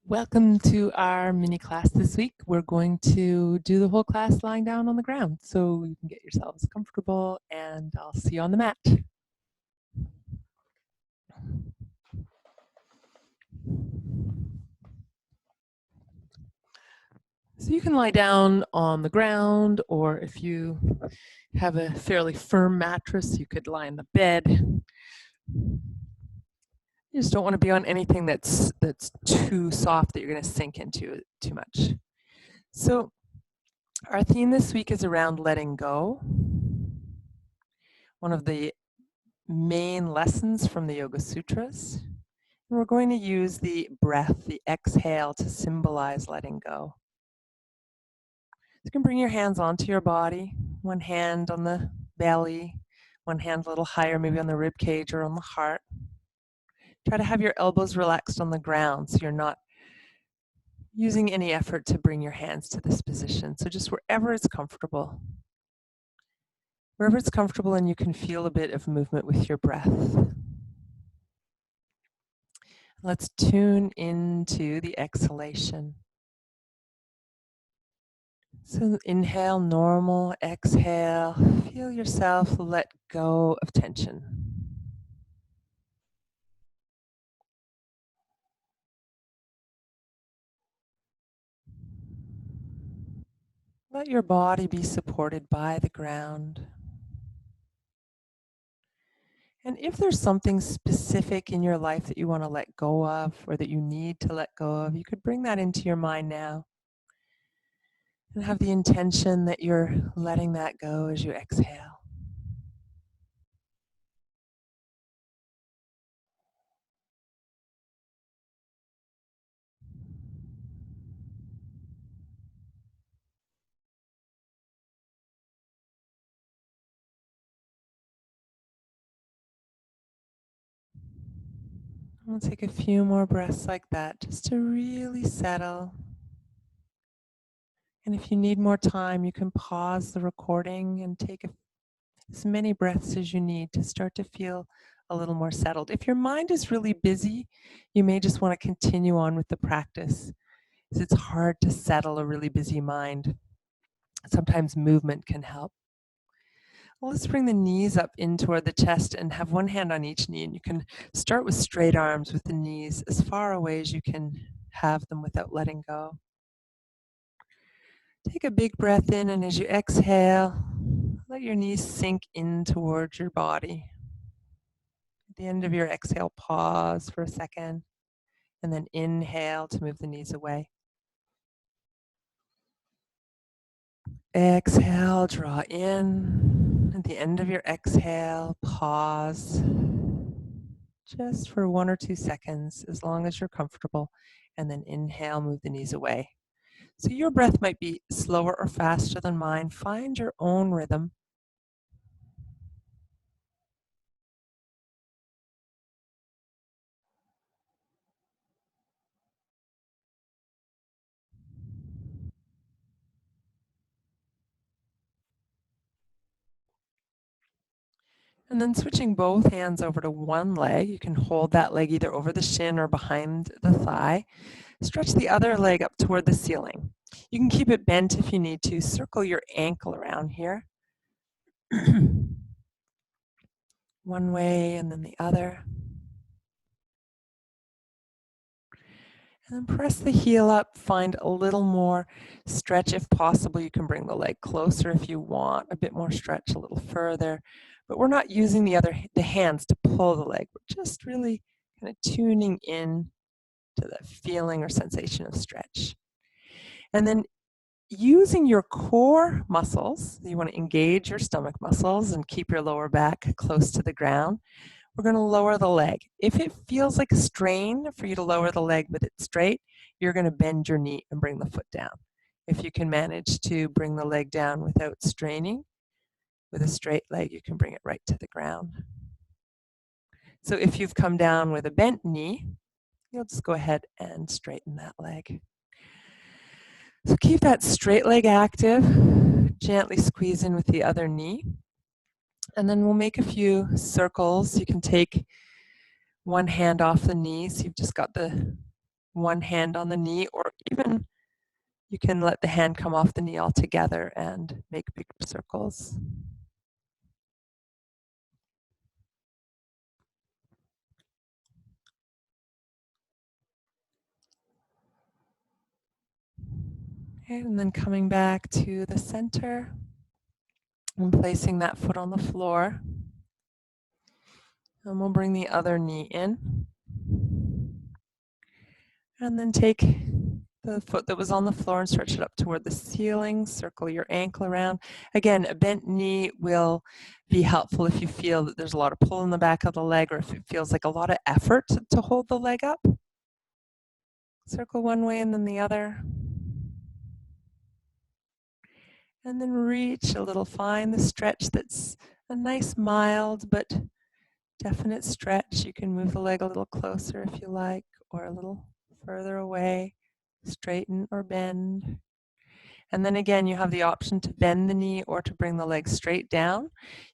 Welcome to our mini class this week. We're going to do the whole class lying down on the ground so you can get yourselves comfortable, and I'll see you on the mat. So you can lie down on the ground, or if you have a fairly firm mattress, you could lie in the bed. You just don't want to be on anything that's too soft that you're going to sink into too much. So our theme this week is around letting go. One of the main lessons from the Yoga Sutras. And we're going to use the breath, the exhale, to symbolize letting go. You can bring your hands onto your body, one hand on the belly, one hand a little higher, maybe on the rib cage or on the heart. Try to have your elbows relaxed on the ground so you're not using any effort to bring your hands to this position. So just wherever it's comfortable. Wherever it's comfortable and you can feel a bit of movement with your breath. Let's tune into the exhalation. So inhale, normal, exhale, feel yourself let go of tension. Let your body be supported by the ground. And if there's something specific in your life that you want to let go of or that you need to let go of, you could bring that into your mind now. And have the intention that you're letting that go as you exhale. We'll take a few more breaths like that just to really settle. And if you need more time, you can pause the recording and take as many breaths as you need to start to feel a little more settled. If your mind is really busy, you may just want to continue on with the practice, because it's hard to settle a really busy mind. Sometimes movement can help. Well, let's bring the knees up in toward the chest and have one hand on each knee. And you can start with straight arms with the knees as far away as you can have them without letting go. Take a big breath in, and as you exhale, let your knees sink in towards your body. At the end of your exhale, pause for a second, and then inhale to move the knees away. Exhale, draw in. At the end of your exhale, pause just for 1 or 2 seconds, as long as you're comfortable, and then inhale, move the knees away. So your breath might be slower or faster than mine. Find your own rhythm. And then switching both hands over to one leg, you can hold that leg either over the shin or behind the thigh. Stretch the other leg up toward the ceiling. You can keep it bent if you need to. Circle your ankle around here. One way and then the other. And then press the heel up, find a little more stretch if possible. You can bring the leg closer if you want, a bit more stretch a little further. But we're not using the hands to pull the leg. We're just really kind of tuning in to the feeling or sensation of stretch. And then using your core muscles, you want to engage your stomach muscles and keep your lower back close to the ground. We're going to lower the leg. If it feels like a strain for you to lower the leg with it straight, you're going to bend your knee and bring the foot down. If you can manage to bring the leg down without straining, with a straight leg, you can bring it right to the ground. So if you've come down with a bent knee, you'll just go ahead and straighten that leg. So keep that straight leg active, gently squeeze in with the other knee. And then we'll make a few circles. You can take one hand off the knee, so you've just got the one hand on the knee, or even you can let the hand come off the knee altogether and make bigger circles. Okay, and then coming back to the center and placing that foot on the floor. And we'll bring the other knee in. And then take the foot that was on the floor and stretch it up toward the ceiling. Circle your ankle around. Again, a bent knee will be helpful if you feel that there's a lot of pull in the back of the leg, or if it feels like a lot of effort to hold the leg up. Circle one way and then the other. And then reach a little, find the stretch that's a nice mild but definite stretch. You can move the leg a little closer if you like, or a little further away, straighten or bend. And then again, you have the option to bend the knee or to bring the leg straight down.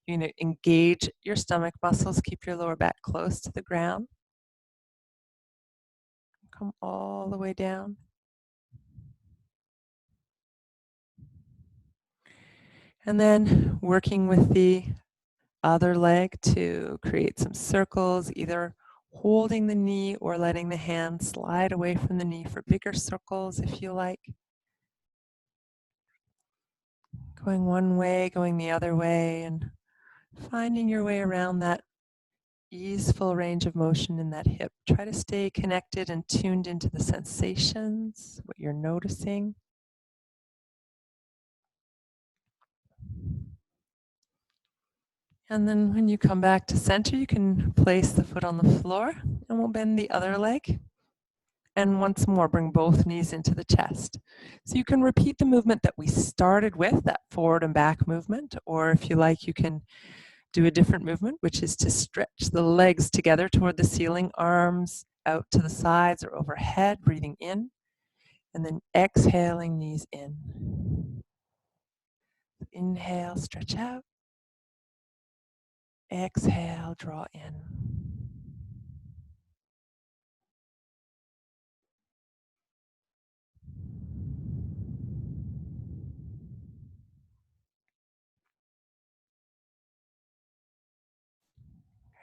You can engage your stomach muscles, keep your lower back close to the ground. Come all the way down. And then working with the other leg to create some circles, either holding the knee or letting the hand slide away from the knee for bigger circles if you like. Going one way, going the other way, and finding your way around that easeful range of motion in that hip. Try to stay connected and tuned into the sensations, what you're noticing. And then when you come back to center, you can place the foot on the floor, and we'll bend the other leg. And once more, bring both knees into the chest. So you can repeat the movement that we started with, that forward and back movement, or if you like, you can do a different movement, which is to stretch the legs together toward the ceiling, arms out to the sides or overhead, breathing in, and then exhaling, knees in. Inhale, stretch out. Exhale, draw in.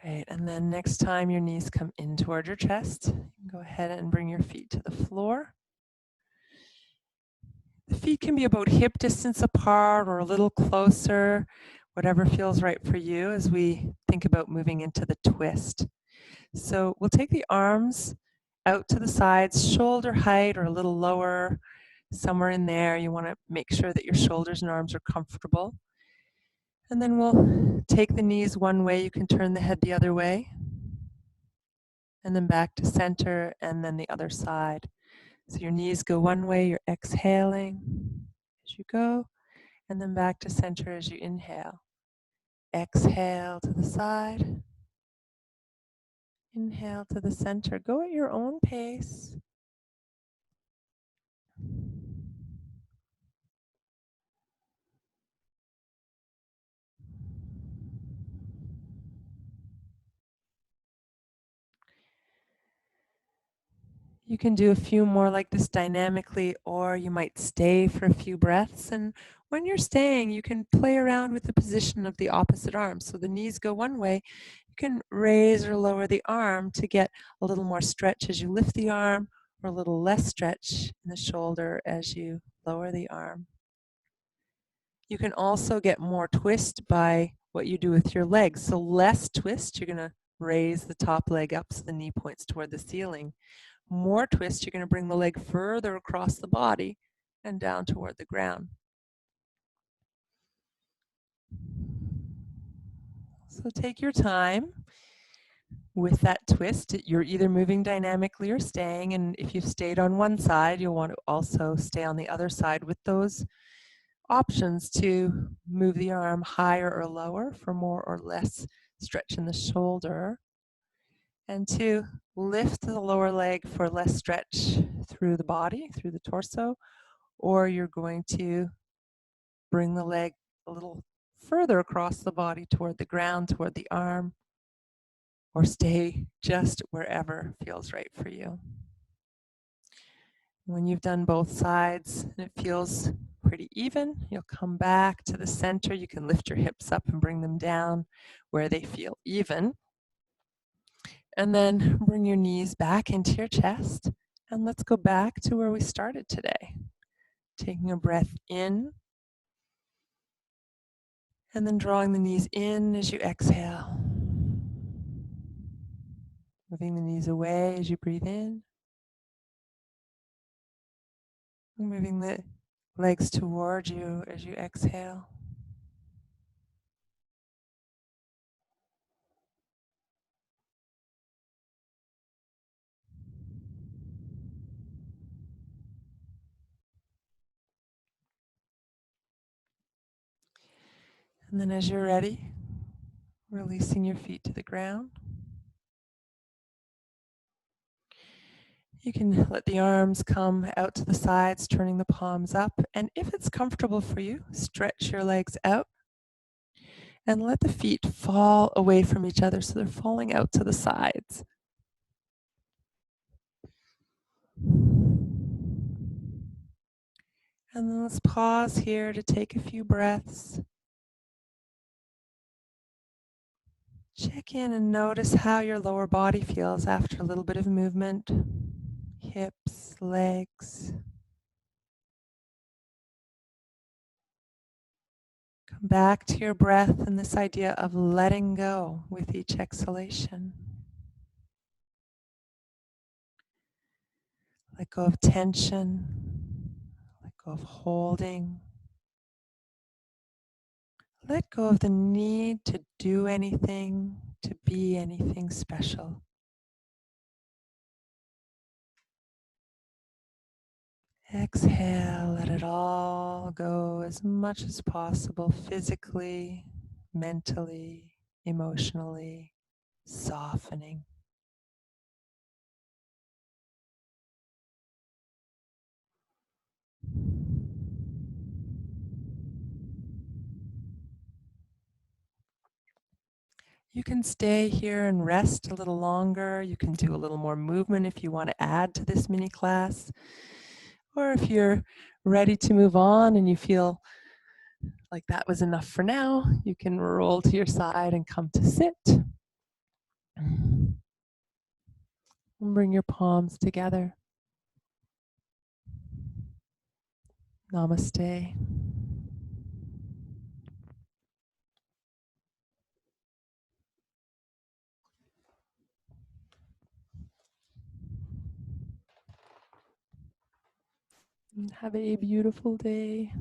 Great, and then next time your knees come in toward your chest, you can go ahead and bring your feet to the floor. The feet can be about hip distance apart or a little closer, whatever feels right for you as we think about moving into the twist. So we'll take the arms out to the sides, shoulder height or a little lower, somewhere in there. You want to make sure that your shoulders and arms are comfortable. And then we'll take the knees one way. You can turn the head the other way. And then back to center and then the other side. So your knees go one way, you're exhaling as you go, and then back to center as you inhale. Exhale to the side. Inhale to the center. Go at your own pace. You can do a few more like this dynamically, or you might stay for a few breaths. And when you're staying, you can play around with the position of the opposite arm. So the knees go one way. You can raise or lower the arm to get a little more stretch as you lift the arm, or a little less stretch in the shoulder as you lower the arm. You can also get more twist by what you do with your legs. So less twist, you're going to raise the top leg up so the knee points toward the ceiling. More twist, you're going to bring the leg further across the body and down toward the ground. So take your time with that twist. You're either moving dynamically or staying, and if you've stayed on one side, you'll want to also stay on the other side with those options to move the arm higher or lower for more or less stretch in the shoulder, and to lift the lower leg for less stretch through the body, through the torso, or you're going to bring the leg a little further across the body toward the ground, toward the arm, or stay just wherever feels right for you. When you've done both sides and it feels pretty even, you'll come back to the center. You can lift your hips up and bring them down where they feel even. And then bring your knees back into your chest. And let's go back to where we started today. Taking a breath in. And then drawing the knees in as you exhale. Moving the knees away as you breathe in. Moving the legs toward you as you exhale. And then as you're ready, releasing your feet to the ground. You can let the arms come out to the sides, turning the palms up. And if it's comfortable for you, stretch your legs out and let the feet fall away from each other so they're falling out to the sides. And then let's pause here to take a few breaths. Check in and notice how your lower body feels after a little bit of movement. Hips, legs. Come back to your breath and this idea of letting go with each exhalation. Let go of tension. Let go of holding. Let go of the need to do anything, to be anything special. Exhale, let it all go as much as possible, physically, mentally, emotionally, softening. You can stay here and rest a little longer. You can do a little more movement if you want to add to this mini class. Or if you're ready to move on and you feel like that was enough for now, you can roll to your side and come to sit. And bring your palms together. Namaste. And have a beautiful day.